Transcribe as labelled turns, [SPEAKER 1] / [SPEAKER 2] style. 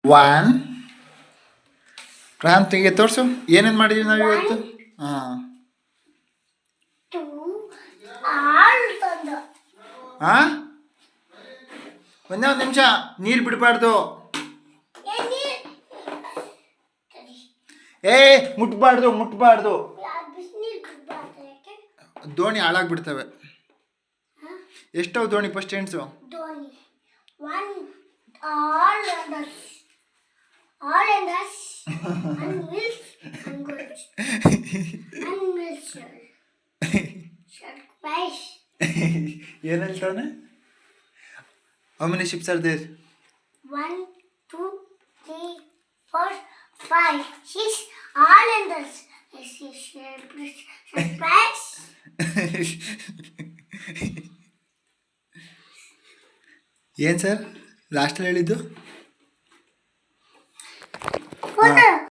[SPEAKER 1] One ಕ್ರಾಂತಿಗೆ ತೋರಿಸು ಏನೇನು ಮಾಡಿದೀವಿ ನಾವು ಇವತ್ತು. ಹಾಂ ಹಾಂ ಒಂದೇ ಒಂದು ನಿಮಿಷ ನೀರು ಬಿಡಬಾರ್ದು. ಏ ಮುಟ್ಬಾರ್ದು ಮುಟ್ಬಾರ್ದು, ದೋಣಿ ಹಾಳಾಗ್ಬಿಡ್ತವೆ. ಎಷ್ಟವು ದೋಣಿ ಫಸ್ಟ್ ಎಣ್ಸು. ಏನು ಹೇಳ್ತಾವನೆ? How many ships are there?
[SPEAKER 2] 1, 2, 3, 4, 5, 6, all in this. Surprise.
[SPEAKER 1] ಏನು ಸರ್ ಲಾಸ್ಟಲ್ಲಿ ಹೇಳಿದ್ದು?